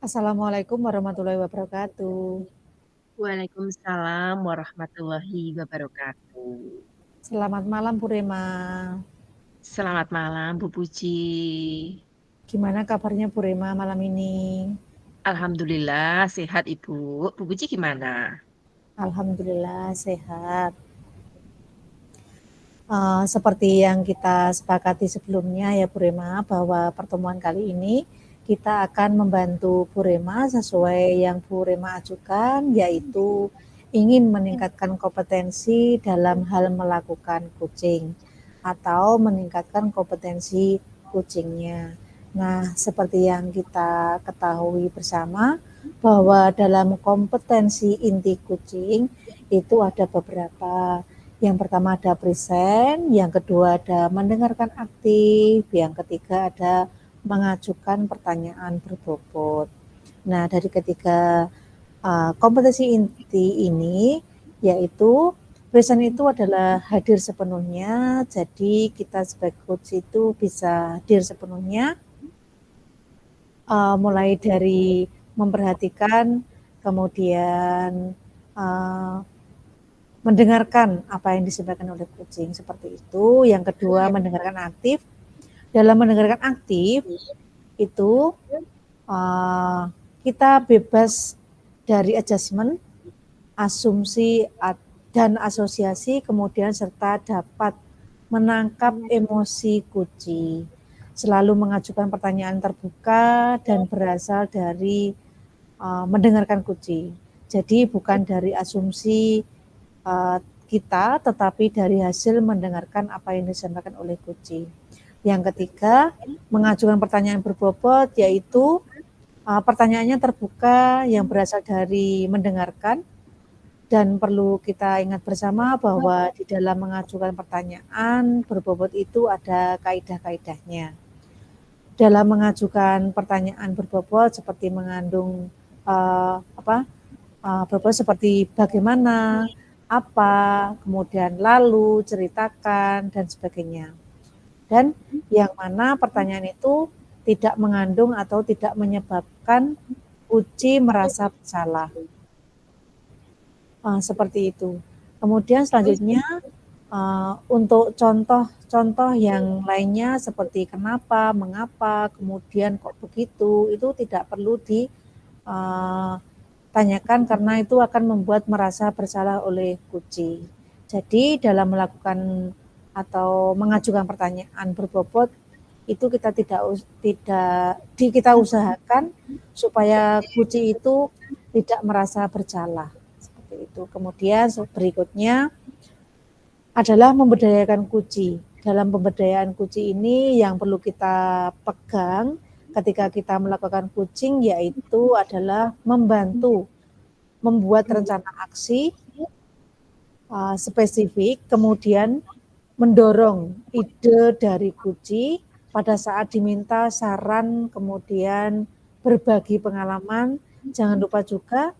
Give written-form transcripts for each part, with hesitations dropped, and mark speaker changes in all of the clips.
Speaker 1: Assalamualaikum warahmatullahi wabarakatuh.
Speaker 2: Waalaikumsalam warahmatullahi wabarakatuh.
Speaker 1: Selamat malam Bu Rema.
Speaker 2: Selamat malam Bu Puji.
Speaker 1: Gimana kabarnya Bu Rema malam ini?
Speaker 2: Alhamdulillah sehat Ibu. Bu Puji gimana?
Speaker 1: Alhamdulillah sehat. Seperti yang kita sepakati sebelumnya ya Bu Rema, bahwa pertemuan kali ini kita akan membantu Bu Rema sesuai yang Bu Rema ajukan, yaitu ingin meningkatkan kompetensi dalam hal melakukan coaching atau meningkatkan kompetensi coachingnya. Nah, seperti yang kita ketahui bersama bahwa dalam kompetensi inti coaching itu ada beberapa. Yang pertama ada present, yang kedua ada mendengarkan aktif, yang ketiga ada mengajukan pertanyaan berbobot. Nah, dari ketiga kompetensi inti ini, yaitu present itu adalah hadir sepenuhnya, jadi kita sebagai coach itu bisa hadir sepenuhnya, mulai dari memperhatikan, kemudian mendengarkan apa yang disampaikan oleh coaching, seperti itu. Yang kedua, mendengarkan aktif. Dalam mendengarkan aktif itu kita bebas dari adjustment, asumsi dan asosiasi, kemudian serta dapat menangkap emosi coaching. Selalu mengajukan pertanyaan terbuka dan berasal dari mendengarkan coaching. Jadi bukan dari asumsi kita, tetapi dari hasil mendengarkan apa yang disampaikan oleh coaching. Yang ketiga, mengajukan pertanyaan berbobot, yaitu pertanyaannya terbuka yang berasal dari mendengarkan, dan perlu kita ingat bersama bahwa di dalam mengajukan pertanyaan berbobot itu ada kaidah-kaidahnya. Dalam mengajukan pertanyaan berbobot seperti mengandung berbobot seperti bagaimana, apa, kemudian lalu, ceritakan, dan sebagainya. Dan yang mana pertanyaan itu tidak mengandung atau tidak menyebabkan uji merasa bersalah. Seperti itu. Kemudian selanjutnya untuk contoh-contoh yang lainnya seperti kenapa, mengapa, kemudian kok begitu, itu tidak perlu ditanyakan karena itu akan membuat merasa bersalah oleh coaching. Jadi dalam melakukan atau mengajukan pertanyaan berbobot itu kita usahakan supaya coaching itu tidak merasa bersalah. Seperti itu. Kemudian berikutnya adalah memberdayakan coaching. Dalam pemberdayaan coaching ini yang perlu kita pegang ketika kita melakukan coaching yaitu adalah membantu membuat rencana aksi spesifik, kemudian mendorong ide dari coaching pada saat diminta saran, kemudian berbagi pengalaman. Jangan lupa juga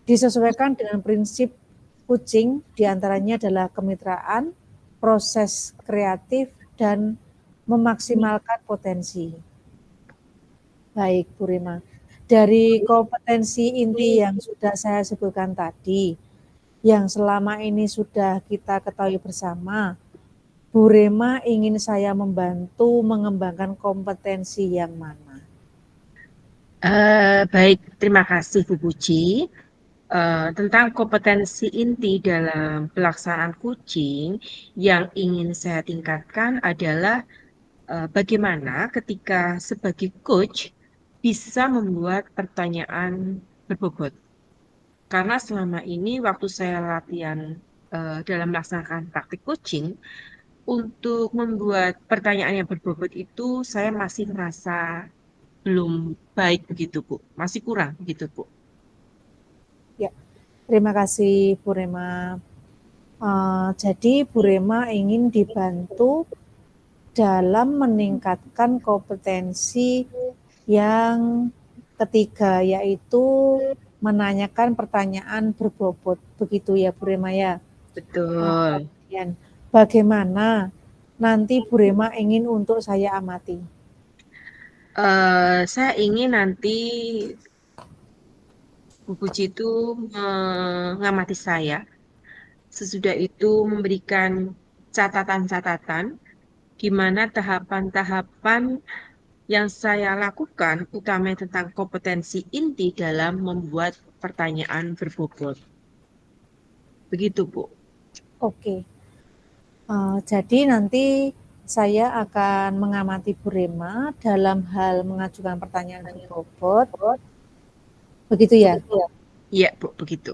Speaker 1: disesuaikan dengan prinsip coaching, diantaranya adalah kemitraan, proses kreatif, dan memaksimalkan potensi. Baik, Bu Rima. Dari kompetensi inti yang sudah saya sebutkan tadi, yang selama ini sudah kita ketahui bersama, Bu Rema ingin saya membantu mengembangkan kompetensi yang mana?
Speaker 2: Baik, terima kasih Bu Puji. Tentang kompetensi inti dalam pelaksanaan coaching yang ingin saya tingkatkan adalah bagaimana ketika sebagai coach bisa membuat pertanyaan berbobot. Karena selama ini waktu saya latihan dalam melaksanakan praktik coaching, untuk membuat pertanyaan yang berbobot itu saya masih merasa belum baik begitu, Bu. Masih kurang begitu, Bu.
Speaker 1: Ya, terima kasih Bu Rema. Jadi Bu Rema ingin dibantu dalam meningkatkan kompetensi yang ketiga, yaitu menanyakan pertanyaan berbobot. Begitu ya Bu Rema ya?
Speaker 2: Betul.
Speaker 1: Kemudian bagaimana nanti Bu Rema ingin untuk saya amati?
Speaker 2: Saya ingin nanti Bu Puji itu mengamati saya, sesudah itu memberikan catatan-catatan di mana tahapan-tahapan yang saya lakukan, utamanya tentang kompetensi inti dalam membuat pertanyaan berbobot. Begitu, Bu.
Speaker 1: Oke, jadi nanti saya akan mengamati Bu Rema dalam hal mengajukan pertanyaan berbobot, begitu ya?
Speaker 2: Iya, Bu, begitu.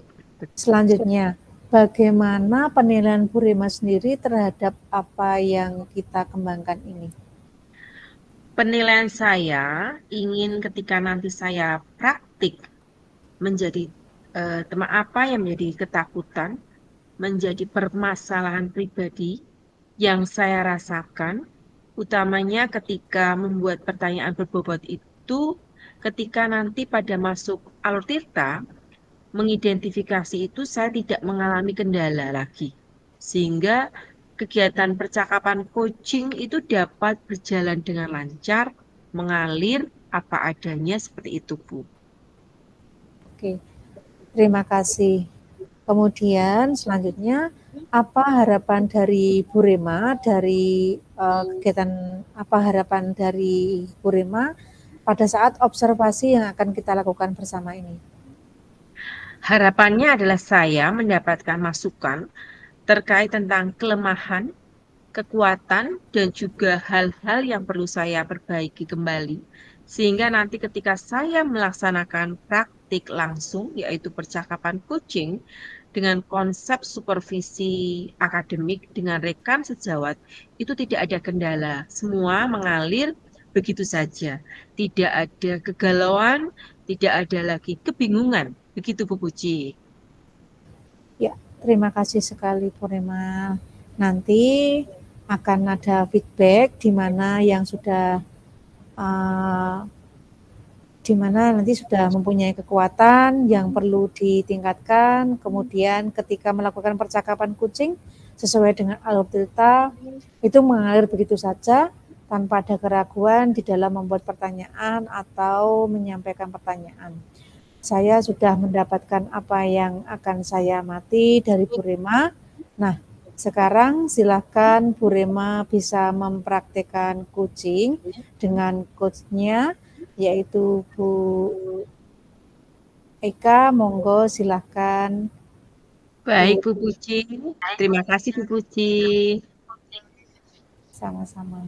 Speaker 1: Selanjutnya, bagaimana penilaian Bu Rema sendiri terhadap apa yang kita kembangkan ini?
Speaker 2: Penilaian saya ingin ketika nanti saya praktik menjadi tema apa yang menjadi ketakutan, menjadi permasalahan pribadi yang saya rasakan, utamanya ketika membuat pertanyaan berbobot itu, ketika nanti pada masuk alur tirta, mengidentifikasi itu saya tidak mengalami kendala lagi. Sehingga kegiatan percakapan coaching itu dapat berjalan dengan lancar, mengalir apa adanya seperti itu, Bu.
Speaker 1: Oke, terima kasih. Kemudian selanjutnya, apa harapan dari Bu Rema dari kegiatan apa harapan dari Bu Rema pada saat observasi yang akan kita lakukan bersama ini?
Speaker 2: Harapannya adalah saya mendapatkan masukan terkait tentang kelemahan, kekuatan, dan juga hal-hal yang perlu saya perbaiki kembali. Sehingga nanti ketika saya melaksanakan praktik langsung, yaitu percakapan coaching, dengan konsep supervisi akademik dengan rekan sejawat, itu tidak ada kendala. Semua mengalir begitu saja. Tidak ada kegalauan, tidak ada lagi kebingungan. Begitu, Bu Puji.
Speaker 1: Ya, terima kasih sekali Bu Rema. Nanti akan ada feedback di mana yang sudah uh, di mana nanti sudah mempunyai kekuatan yang perlu ditingkatkan. Kemudian ketika melakukan percakapan kucing sesuai dengan alur delta itu mengalir begitu saja tanpa ada keraguan di dalam membuat pertanyaan atau menyampaikan pertanyaan. Saya sudah mendapatkan apa yang akan saya amati dari Bu Rema. Nah, sekarang silakan Bu Rema bisa mempraktekkan coaching dengan coachnya yaitu Bu Eka. Monggo silakan
Speaker 2: Baik,
Speaker 1: Bu.
Speaker 2: Bu Puji. Terima kasih, Bu Puji.
Speaker 1: Sama-sama.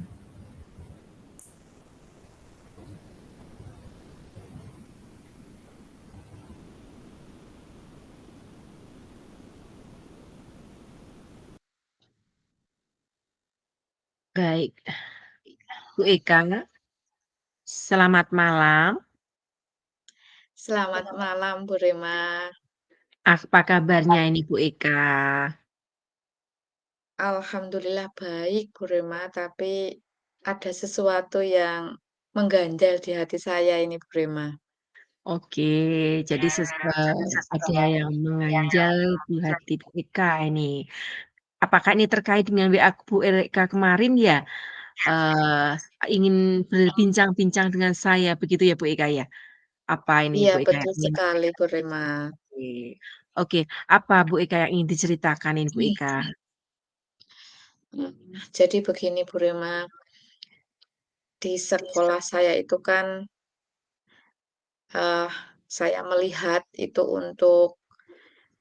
Speaker 2: Baik, Bu Eka, selamat malam.
Speaker 3: Selamat malam, Bu Rema.
Speaker 2: Apa kabarnya ini, Bu Eka?
Speaker 3: Alhamdulillah baik, Bu Rema, tapi ada sesuatu yang mengganjal di hati saya ini, Bu Rema.
Speaker 2: Oke, jadi ada yang mengganjal di hati Bu Eka ini. Apakah ini terkait dengan WA Bu Eka kemarin ya? Ingin berbincang-bincang dengan saya, begitu ya Bu Eka ya? Apa ini
Speaker 3: Iya,
Speaker 2: Bu Eka
Speaker 3: betul
Speaker 2: ingin?
Speaker 3: sekali, Bu Rema.
Speaker 2: Oke, oke. Apa Bu Eka yang ingin diceritakan ini Bu Eka?
Speaker 3: Jadi begini, Bu Rema, di sekolah saya itu kan eh, saya melihat itu untuk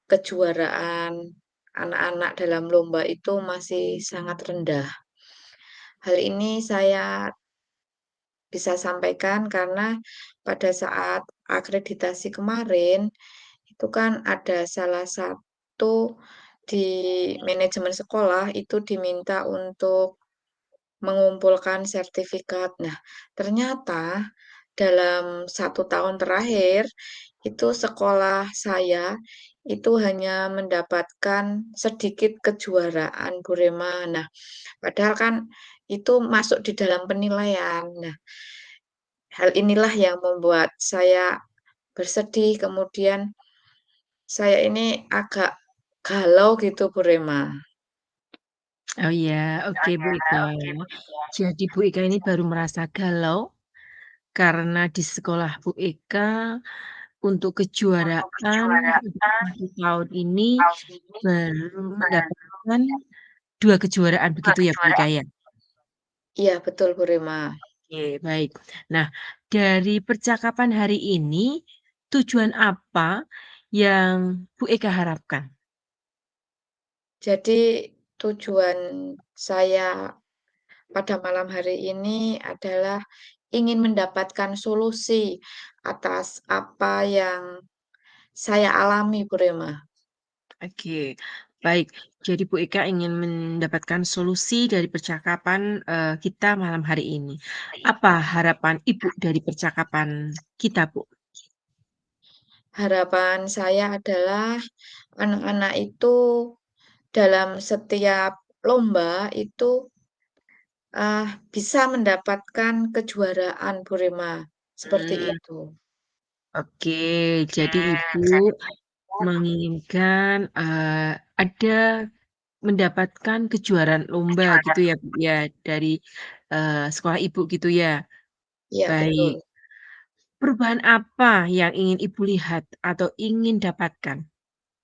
Speaker 3: kejuaraan anak-anak dalam lomba itu masih sangat rendah. Hal ini saya bisa sampaikan karena pada saat akreditasi kemarin, itu kan ada salah satu di manajemen sekolah itu diminta untuk mengumpulkan sertifikat. Nah, ternyata dalam 1 tahun terakhir itu sekolah saya itu hanya mendapatkan sedikit kejuaraan Bu Rema. Nah, padahal kan itu masuk di dalam penilaian. Nah, hal inilah yang membuat saya bersedih, kemudian saya ini agak galau gitu, Bu Rema.
Speaker 2: Oh ya, oke Bu Eka. Jadi Bu Eka ini baru merasa galau karena di sekolah Bu Eka untuk kejuaraan untuk 1 tahun ini baru mendapatkan 2 kejuaraan begitu ya, Bu Ika, ya?
Speaker 3: Iya, betul Bu Rema.
Speaker 2: Oke, baik. Nah, dari percakapan hari ini, tujuan apa yang Bu Eka harapkan?
Speaker 3: Jadi tujuan saya pada malam hari ini adalah ingin mendapatkan solusi atas apa yang saya alami, Bu Rema.
Speaker 2: Oke, baik. Jadi Bu Eka ingin mendapatkan solusi dari percakapan, kita malam hari ini. Apa harapan Ibu dari percakapan kita, Bu?
Speaker 3: Harapan saya adalah anak-anak itu dalam setiap lomba itu bisa mendapatkan kejuaraan, Bu Rema, seperti
Speaker 2: Mmm,
Speaker 3: itu.
Speaker 2: oke. Jadi Ibu menginginkan, ada mendapatkan kejuaraan lomba gitu ya, Bu, ya, dari, sekolah Ibu gitu ya?
Speaker 3: Iya,
Speaker 2: Baik.
Speaker 3: betul.
Speaker 2: Perubahan apa yang ingin Ibu lihat atau ingin dapatkan,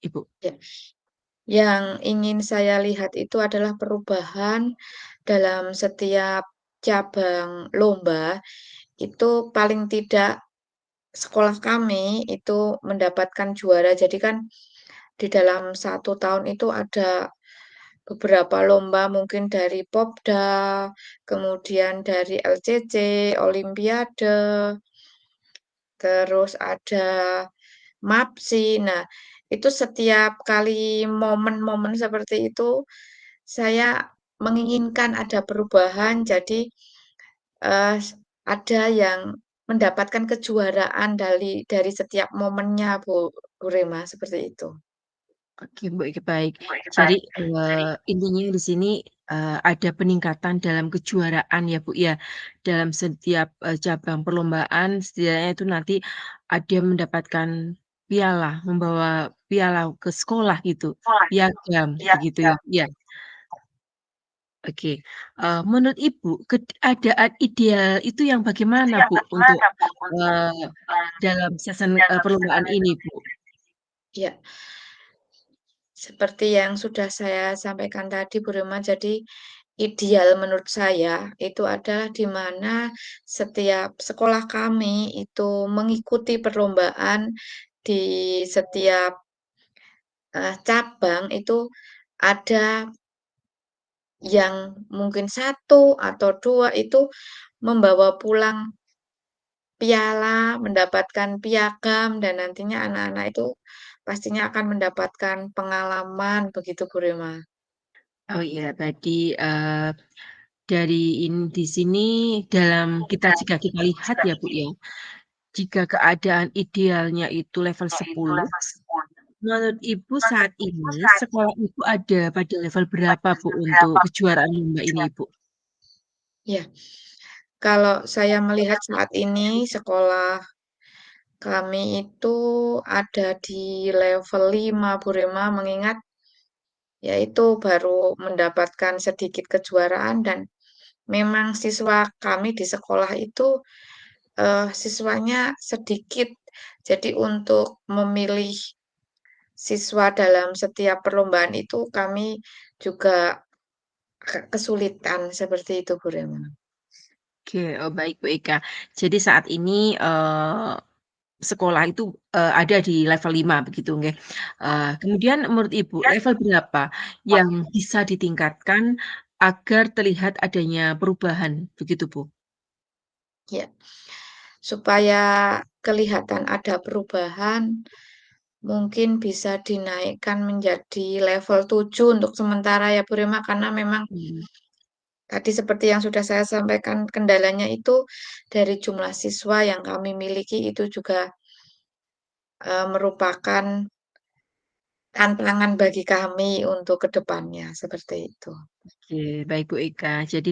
Speaker 2: Ibu?
Speaker 3: Ya, yang ingin saya lihat itu adalah perubahan dalam setiap cabang lomba, itu paling tidak sekolah kami itu mendapatkan juara. Jadi kan di dalam 1 tahun itu ada beberapa lomba mungkin dari Popda, kemudian dari LCC, Olimpiade, terus ada MAPSI. Nah, itu setiap kali momen-momen seperti itu, saya menginginkan ada perubahan. Jadi, eee, ada yang mendapatkan kejuaraan dari setiap momennya, Bu Rema, seperti itu.
Speaker 2: Oke, baik baik. Jadi, intinya di sini, ada peningkatan dalam kejuaraan ya, Bu, ya. Dalam setiap, cabang perlombaan setidaknya itu nanti ada mendapatkan piala, membawa piala ke sekolah gitu, piagam begitu ya, Bu, ya? Oke, menurut Ibu keadaan ideal itu yang bagaimana, Bu, untuk, eee, dalam season, perlombaan ini, Bu?
Speaker 3: Ya, seperti yang sudah saya sampaikan tadi, Bu Rema, jadi ideal menurut saya itu adalah di mana setiap sekolah kami itu mengikuti perlombaan di setiap, cabang itu ada yang mungkin satu atau 2 itu membawa pulang piala, mendapatkan piagam, dan nantinya anak-anak itu pastinya akan mendapatkan pengalaman, begitu Bu Rema.
Speaker 2: Oh iya, tadi, dari di sini dalam jika kita lihat ya, Bu, ya, jika keadaan idealnya itu level 10, menurut Ibu saat ini sekolah Ibu ada pada level berapa, Bu, untuk kejuaraan lomba ini, Bu?
Speaker 3: Ya, kalau saya melihat saat ini sekolah kami itu ada di level 5 Bu Rema, mengingat yaitu baru mendapatkan sedikit kejuaraan, dan memang siswa kami di sekolah itu, siswanya sedikit. Jadi untuk memilih siswa dalam setiap perlombaan itu kami juga kesulitan, seperti itu Bu Rema.
Speaker 2: Oke, oh baik, Bu Eka. Jadi saat ini, sekolah itu, ada di level 5 begitu nggih. Kemudian menurut Ibu level berapa yang bisa ditingkatkan agar terlihat adanya perubahan begitu, Bu?
Speaker 3: Ya, supaya kelihatan ada perubahan, mungkin bisa dinaikkan menjadi level 7 untuk sementara ya Bu Rema, karena memang
Speaker 2: Mmm,
Speaker 3: tadi seperti yang sudah saya sampaikan, kendalanya itu dari jumlah siswa yang kami miliki itu juga, merupakan tantangan bagi kami untuk ke depannya, seperti itu.
Speaker 2: oke, baik, Bu Eka. Jadi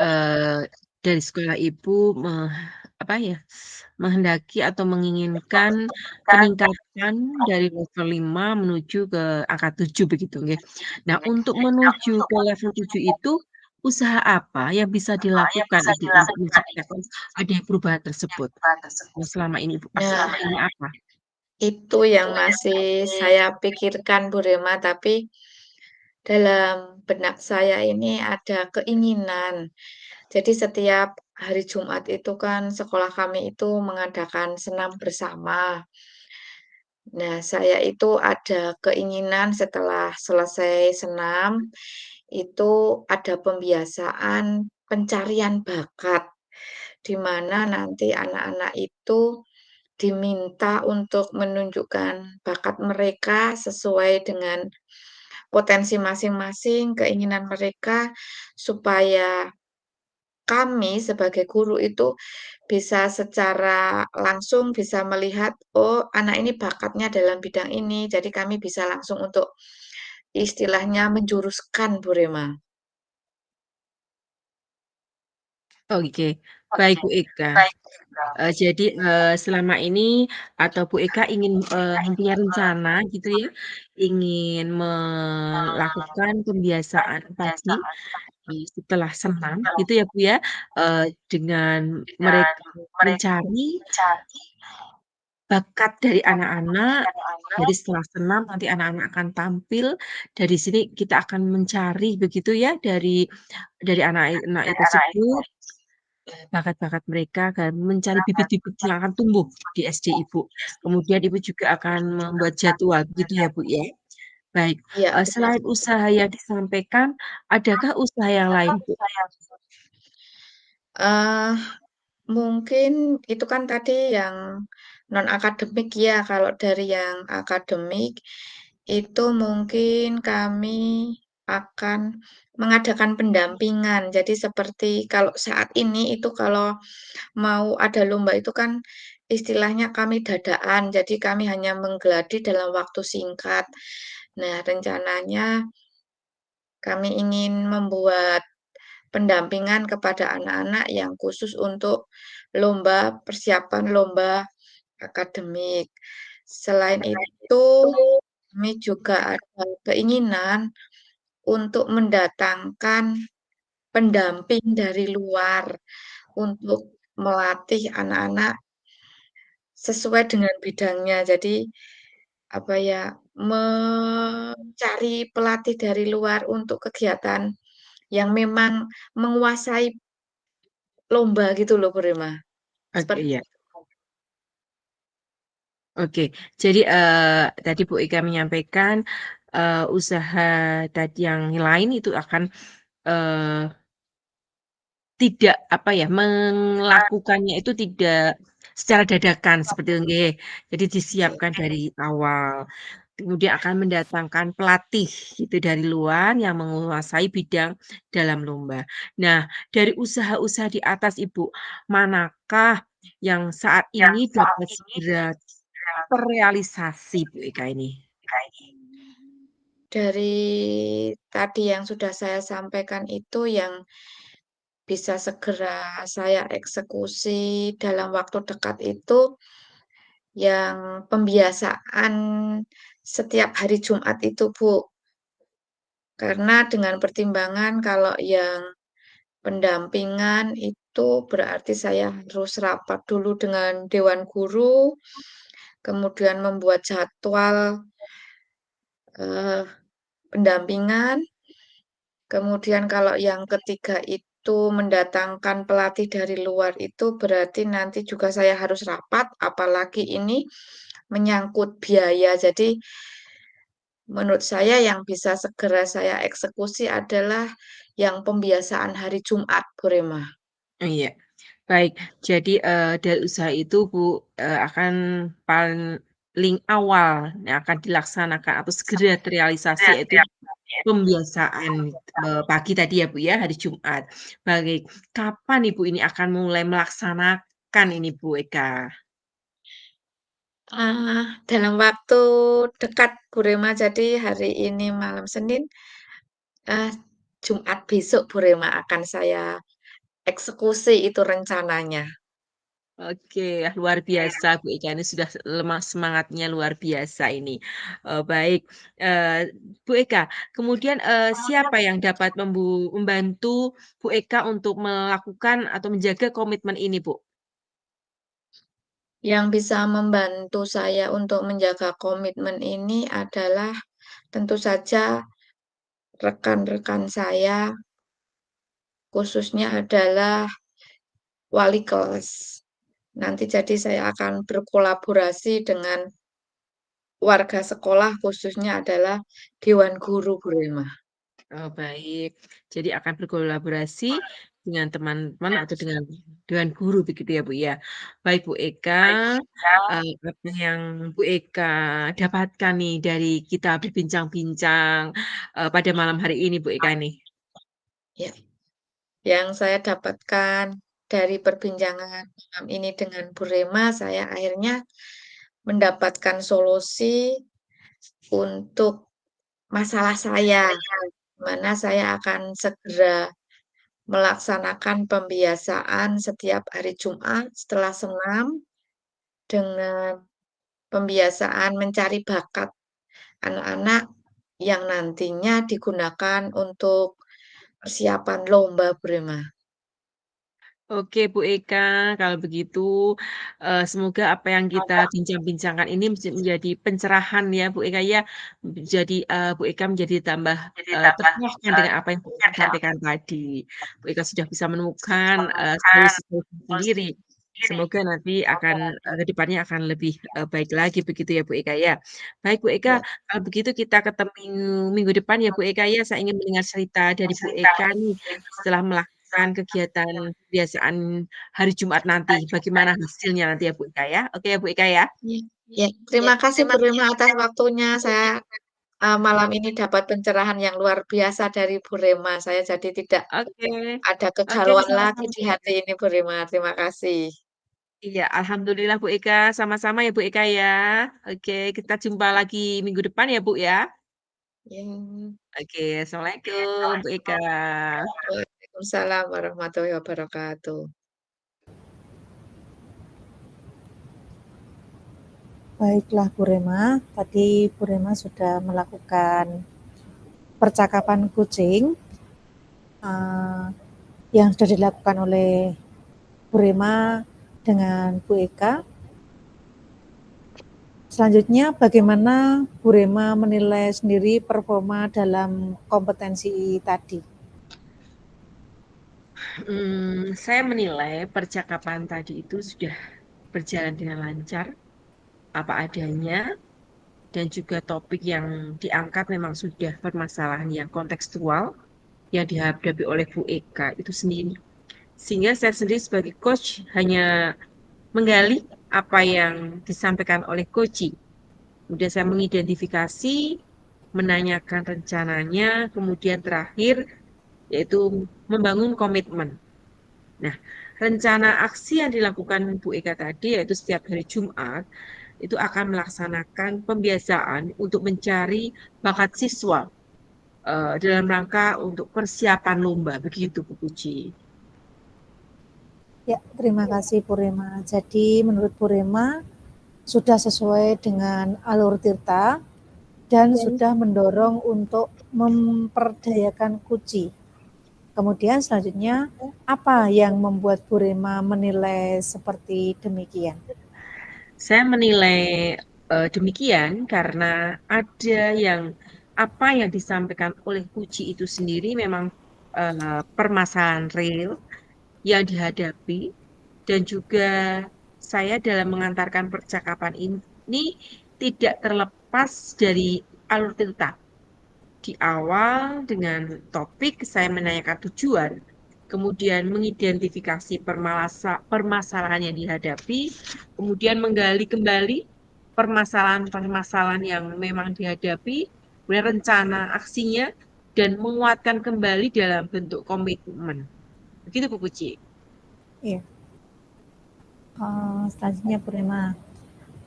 Speaker 2: eee, dari sekolah Ibu apa ya, menghendaki atau menginginkan peningkatan dari level 5 menuju ke angka 7 begitu nggih. Nah, untuk menuju ke level 7 itu usaha apa yang bisa dilakukan Ibu untuk menciptakan adanya perubahan tersebut? Yang selama ini Ibu
Speaker 3: Nah,
Speaker 2: ini apa?
Speaker 3: itu yang masih saya pikirkan, Bu Rema, tapi dalam benak saya ini ada keinginan. Jadi setiap hari Jumat itu kan sekolah kami itu mengadakan senam bersama. Nah, saya itu ada keinginan setelah selesai senam, itu ada pembiasaan pencarian bakat, di mana nanti anak-anak itu diminta untuk menunjukkan bakat mereka sesuai dengan potensi masing-masing, keinginan mereka, supaya kami sebagai guru itu bisa secara langsung bisa melihat, oh anak ini bakatnya dalam bidang ini, jadi kami bisa langsung untuk istilahnya menjuruskan, Bu Rema.
Speaker 2: Oke, baik Bu Eka. Jadi, selama ini atau Bu Eka ingin, mempunyai rencana gitu ya, ingin melakukan pembiasaan pagi, setelah senam gitu ya Bu ya, dengan mereka mencari bakat dari anak-anak, jadi setelah senam nanti anak-anak akan tampil, dari sini kita akan mencari begitu ya dari anak-anak itu tersebut, bakat-bakat mereka dan mencari bibit-bibit yang akan tumbuh di SD Ibu. Kemudian Ibu juga akan membuat jadwal begitu ya Bu ya? Baik,
Speaker 3: Iya, betul
Speaker 2: selain
Speaker 3: sekali.
Speaker 2: usaha yang disampaikan, adakah usaha yang lain Bu?
Speaker 3: Eh, Mungkin itu kan tadi yang non-akademik ya, kalau dari yang akademik itu mungkin kami akan mengadakan pendampingan. Jadi seperti kalau saat ini itu kalau mau ada lomba itu kan istilahnya kami dadaan, jadi kami hanya menggeladi dalam waktu singkat. Nah, rencananya kami ingin membuat pendampingan kepada anak-anak yang khusus untuk lomba, persiapan lomba akademik. Selain itu, kami juga ada keinginan untuk mendatangkan pendamping dari luar untuk melatih anak-anak sesuai dengan bidangnya. Jadi, apa ya, mencari pelatih dari luar untuk kegiatan yang memang menguasai lomba gitu loh, Bu Rema.
Speaker 2: Oke,
Speaker 3: Seperti
Speaker 2: iya. Oke, jadi, tadi Bu Ika menyampaikan, usaha tadi yang lain itu akan, eee, tidak, apa ya, melakukannya itu tidak secara dadakan seperti itu nggih. Jadi disiapkan dari awal. Kemudian akan mendatangkan pelatih gitu dari luar yang menguasai bidang dalam lomba. Nah, dari usaha-usaha di atas Ibu, manakah yang saat ini dapat segera terrealisasi Bu Eka ini?
Speaker 3: dari tadi yang sudah saya sampaikan itu yang bisa segera saya eksekusi dalam waktu dekat itu yang pembiasaan setiap hari Jumat itu, Bu. Karena dengan pertimbangan kalau yang pendampingan itu berarti saya harus rapat dulu dengan dewan guru, kemudian membuat jadwal, eee, pendampingan. Kemudian kalau yang ketiga itu mendatangkan pelatih dari luar itu berarti nanti juga saya harus rapat, apalagi ini menyangkut biaya. Jadi menurut saya yang bisa segera saya eksekusi adalah yang pembiasaan hari Jumat, Bu Rema.
Speaker 2: Iya, baik. Jadi, dari usaha itu Bu, akan paling awal yang akan dilaksanakan atau segera terrealisasi yaitu pembiasaan, pagi tadi ya Bu ya, hari Jumat. Baik, kapan Ibu ini akan mulai melaksanakan ini Bu Eka?
Speaker 3: Dalam waktu dekat, Bu Rema. Jadi hari ini malam Senin, eee, Jumat besok, Bu Rema, akan saya eksekusi itu rencananya.
Speaker 2: Oke, luar biasa Bu Ika ini sudah semangatnya luar biasa ini. Baik, Bu Eka, kemudian, siapa yang dapat membantu Bu Eka untuk melakukan atau menjaga komitmen ini, Bu?
Speaker 3: Yang bisa membantu saya untuk menjaga komitmen ini adalah tentu saja rekan-rekan saya, khususnya adalah wali kelas. Nanti jadi saya akan berkolaborasi dengan warga sekolah, khususnya adalah Dewan Guru, Bu Rema.
Speaker 2: Oh, baik. Jadi akan berkolaborasi dengan teman-teman atau dengan guru begitu ya, Bu, ya. Baik, Bu Eka, apa yang Bu Eka dapatkan nih dari kita berbincang-bincang, pada malam hari ini, Bu Eka nih?
Speaker 3: Ya, yang saya dapatkan dari perbincangan malam ini dengan Bu Rema, saya akhirnya mendapatkan solusi untuk masalah saya, di mana saya akan segera melaksanakan pembiasaan setiap hari Jumat setelah senam dengan pembiasaan mencari bakat anak-anak yang nantinya digunakan untuk persiapan lomba, Bu Rema.
Speaker 2: Oke, Bu Eka, kalau begitu, semoga apa yang kita bincang-bincangkan ini menjadi pencerahan ya, Bu Eka, ya. Jadi, Bu Eka menjadi tambah, tercerahkan dengan apa yang Bu Eka sampaikan tadi. Bu Eka sudah bisa menemukan, solusi-solusi sendiri. Semoga nanti akan, ke depannya akan lebih, baik lagi begitu ya, Bu Eka, ya. Baik, Bu Eka,
Speaker 3: Ya,
Speaker 2: kalau begitu kita ketemu minggu depan ya, Bu Eka, ya. Saya ingin mendengar cerita dari Bu Eka nih, setelah melakukan kegiatan kebiasaan hari Jumat nanti, bagaimana hasilnya nanti ya, Bu Ika, ya. Oke ya, Bu Ika, ya?
Speaker 3: ya, ya. Terima kasih Bu Rema atas waktunya. Saya malam ini dapat pencerahan yang luar biasa dari Bu Rema. Saya jadi tidak
Speaker 2: Oke.
Speaker 3: ada
Speaker 2: Oke,
Speaker 3: kegalauan lagi
Speaker 2: sama-sama.
Speaker 3: di hati ini Bu Rema. Terima kasih.
Speaker 2: Iya, alhamdulillah Bu Ika, sama-sama ya, Bu Ika, ya. Oke, kita jumpa lagi minggu depan ya, Bu, ya.
Speaker 3: Ya.
Speaker 2: Oke, assalamualaikum, Bu Ika.
Speaker 3: Waalaikumsalam warahmatullahi wabarakatuh.
Speaker 1: Baiklah Bu Rema, tadi Bu Rema sudah melakukan percakapan kucing yang sudah dilakukan oleh Bu Rema dengan Bu Eka. Selanjutnya, bagaimana Bu Rema menilai sendiri performa dalam kompetensi tadi?
Speaker 2: Saya menilai percakapan tadi itu sudah berjalan dengan lancar, apa adanya, dan juga topik yang diangkat memang sudah permasalahan yang kontekstual yang dihadapi oleh Bu Eka itu sendiri. Sehingga saya sendiri sebagai coach hanya menggali apa yang disampaikan oleh coaching. Kemudian saya mengidentifikasi, menanyakan rencananya, kemudian terakhir yaitu membangun komitmen. Nah, rencana aksi yang dilakukan Bu Eka tadi yaitu setiap hari Jumat itu akan melaksanakan pembiasaan untuk mencari bakat siswa dalam rangka untuk persiapan lomba, begitu Bu Puji.
Speaker 1: Ya, terima kasih Bu Rema. Jadi menurut Bu Rema sudah sesuai dengan alur Tirta dan sudah mendorong untuk memperdayakan Kuci. Kemudian selanjutnya apa yang membuat Bu Rema menilai seperti demikian?
Speaker 2: Saya menilai demikian karena ada apa yang disampaikan oleh Puji itu sendiri memang permasalahan real yang dihadapi dan juga saya dalam mengantarkan percakapan ini tidak terlepas dari alur cerita. Di awal dengan topik saya menanyakan tujuan, kemudian mengidentifikasi permasalahan yang dihadapi, kemudian menggali kembali permasalahan-permasalahan yang memang dihadapi, kemudian rencana aksinya, dan menguatkan kembali dalam bentuk komitmen. Begitu Bu Puji.
Speaker 1: Iya. Selanjutnya Bu Rema.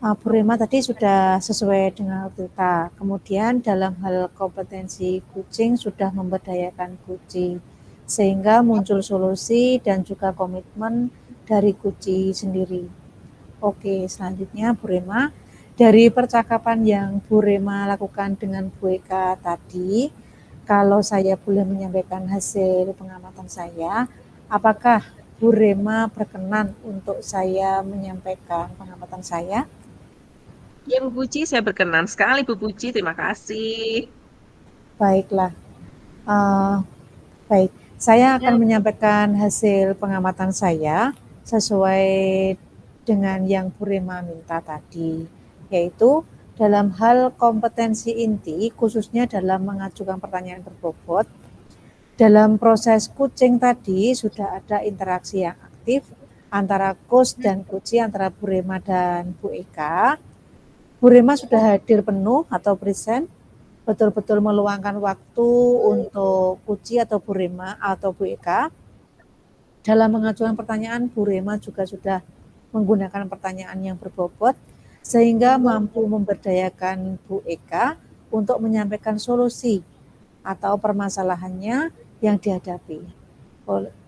Speaker 1: Bu Rema tadi sudah sesuai dengan kita. Kemudian dalam hal kompetensi kucing sudah memberdayakan kucing. Sehingga muncul solusi dan juga komitmen dari Kuci sendiri. Oke, selanjutnya Bu Rema, dari percakapan yang Bu Rema lakukan dengan Bu Eka tadi, kalau saya boleh menyampaikan hasil pengamatan saya, apakah Bu Rema berkenan untuk saya menyampaikan pengamatan saya?
Speaker 2: Ya, Bu Puji, saya berkenan sekali, Bu Puji. Terima kasih.
Speaker 1: Baiklah, uh, baik. Saya akan menyampaikan hasil pengamatan saya sesuai dengan yang Bu Rema minta tadi, yaitu dalam hal kompetensi inti, khususnya dalam mengajukan pertanyaan berbobot. Dalam proses coaching tadi sudah ada interaksi yang aktif antara coach dan coachee, antara Bu Rema dan Bu Eka. Bu Rema sudah hadir penuh atau present, betul-betul meluangkan waktu untuk Puji atau Bu Rema atau Bu Eka. Dalam mengajukan pertanyaan, Bu Rema juga sudah menggunakan pertanyaan yang berbobot, sehingga mampu memberdayakan Bu Eka untuk menyampaikan solusi atau permasalahannya yang dihadapi.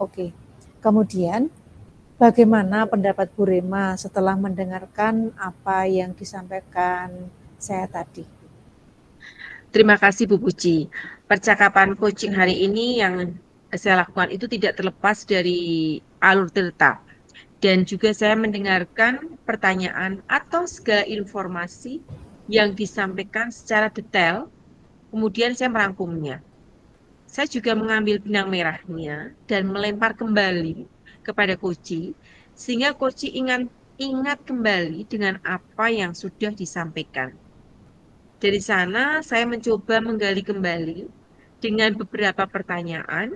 Speaker 1: Oke. Kemudian, bagaimana pendapat Bu Rema setelah mendengarkan apa yang disampaikan saya tadi?
Speaker 2: Terima kasih Bu Puji. Percakapan coaching hari ini yang saya lakukan itu tidak terlepas dari alur cerita. Dan juga saya mendengarkan pertanyaan atau segala informasi yang disampaikan secara detail, kemudian saya merangkumnya. Saya juga mengambil benang merahnya dan melempar kembali kepada Koji, sehingga Koji ingat kembali dengan apa yang sudah disampaikan. Dari sana saya mencoba menggali kembali dengan beberapa pertanyaan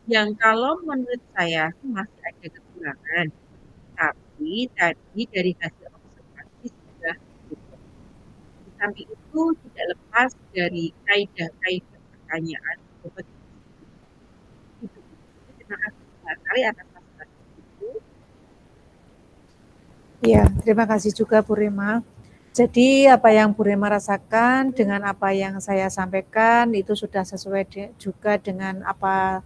Speaker 2: yang kalau menurut saya masih ada kekurangan. Tapi tadi dari hasil observasi sudah cukup. Di samping itu tidak lepas dari kaidah-kaidah pertanyaan. Terima kasih sekali atas masukan itu.
Speaker 1: Ya, terima kasih juga Bu Rema. Jadi apa yang Bu Rema rasakan dengan apa yang saya sampaikan itu sudah sesuai juga dengan apa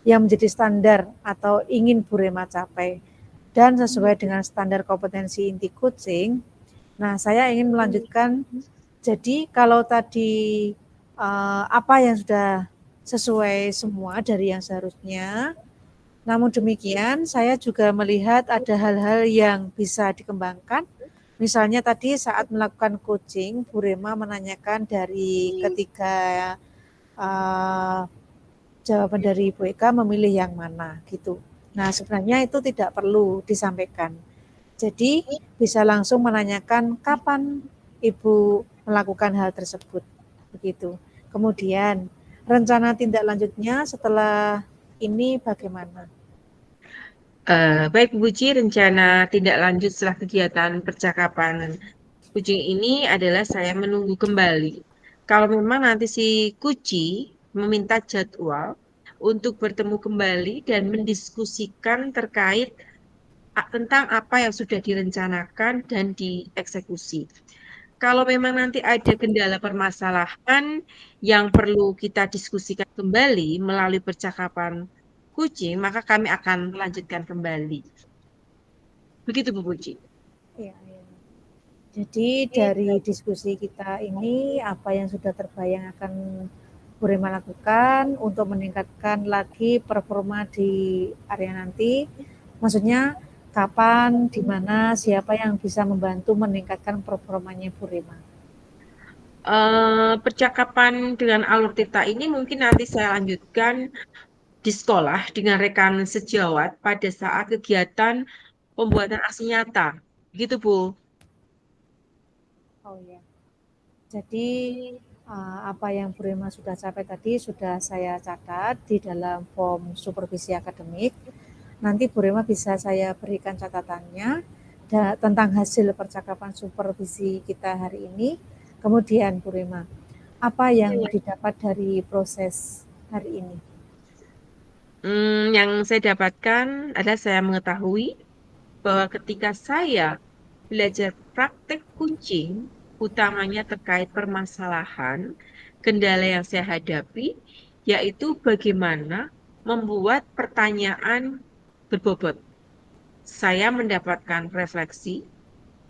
Speaker 1: yang menjadi standar atau ingin Bu Rema capai dan sesuai dengan standar kompetensi inti coaching. Nah, saya ingin melanjutkan. Jadi kalau tadi apa yang sudah sesuai semua dari yang seharusnya, namun demikian saya juga melihat ada hal-hal yang bisa dikembangkan. Misalnya tadi saat melakukan coaching, Bu Rema menanyakan dari ketiga jawaban dari Bu Eka memilih yang mana gitu. Nah sebenarnya itu tidak perlu disampaikan. Jadi bisa langsung menanyakan kapan Ibu melakukan hal tersebut begitu. Kemudian rencana tindak lanjutnya setelah ini bagaimana?
Speaker 2: Baik Bu Puji, rencana tindak lanjut setelah kegiatan percakapan kucing ini adalah saya menunggu kembali. Kalau memang nanti si kucing meminta jadwal untuk bertemu kembali dan mendiskusikan terkait tentang apa yang sudah direncanakan dan dieksekusi. Kalau memang nanti ada kendala permasalahan yang perlu kita diskusikan kembali melalui percakapan kucing, maka kami akan melanjutkan kembali. Begitu Bu Puji.
Speaker 1: Ya, ya. Jadi dari diskusi kita ini apa yang sudah terbayang akan Bu Rema lakukan untuk meningkatkan lagi performa di area nanti. Maksudnya kapan, di mana, siapa yang bisa membantu meningkatkan performanya Bu Rema?
Speaker 2: Percakapan dengan alur Tirta ini mungkin nanti saya lanjutkan di sekolah dengan rekan sejawat pada saat kegiatan pembuatan aksi nyata. Gitu, Bu.
Speaker 1: Oh ya. Jadi apa yang Bu Rema sudah capai tadi sudah saya catat di dalam form supervisi akademik. Nanti Bu Rema bisa saya berikan catatannya tentang hasil percakapan supervisi kita hari ini. Kemudian Bu Rema, apa yang didapat dari proses hari ini?
Speaker 2: Yang saya dapatkan adalah saya mengetahui bahwa ketika saya belajar praktek kucing, utamanya terkait permasalahan, kendala yang saya hadapi, yaitu bagaimana membuat pertanyaan berbobot. saya mendapatkan refleksi,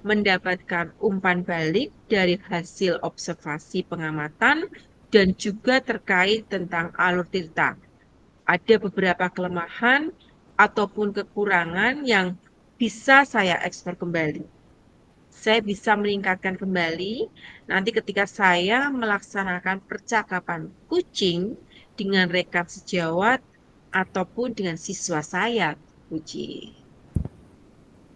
Speaker 2: mendapatkan umpan balik dari hasil observasi pengamatan, dan juga terkait tentang alur tirta. Ada beberapa kelemahan ataupun kekurangan yang bisa saya eksplor kembali. Saya bisa meningkatkan kembali nanti ketika saya melaksanakan percakapan kucing dengan rekan sejawat ataupun dengan siswa saya, Puji.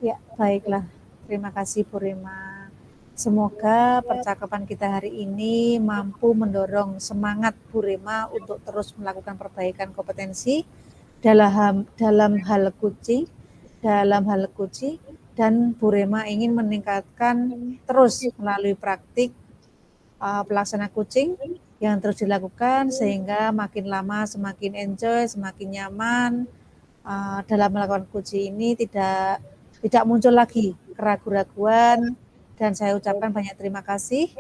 Speaker 1: Ya, baiklah. Terima kasih Bu Rema. Semoga percakapan kita hari ini mampu mendorong semangat Bu Rema untuk terus melakukan perbaikan kompetensi dalam hal kucing, dan Bu Rema ingin meningkatkan terus melalui praktik pelaksana kucing yang terus dilakukan sehingga makin lama semakin enjoy, semakin nyaman dalam melakukan kucing ini, tidak muncul lagi keraguan-raguan. Dan saya ucapkan banyak terima kasih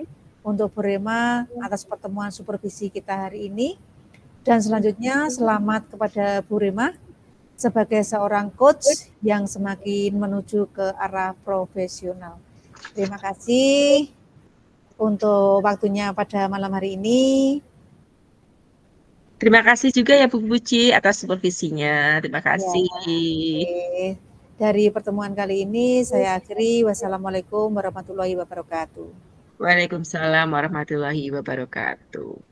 Speaker 1: untuk Bu Rema atas pertemuan supervisi kita hari ini. Dan selanjutnya selamat kepada Bu Rema sebagai seorang coach yang semakin menuju ke arah profesional. Terima kasih untuk waktunya pada malam hari ini.
Speaker 2: Terima kasih juga ya Bu Puji atas supervisinya. Terima kasih.
Speaker 1: Ya, dari pertemuan kali ini saya akhiri. Wassalamualaikum warahmatullahi wabarakatuh.
Speaker 2: Waalaikumsalam warahmatullahi wabarakatuh.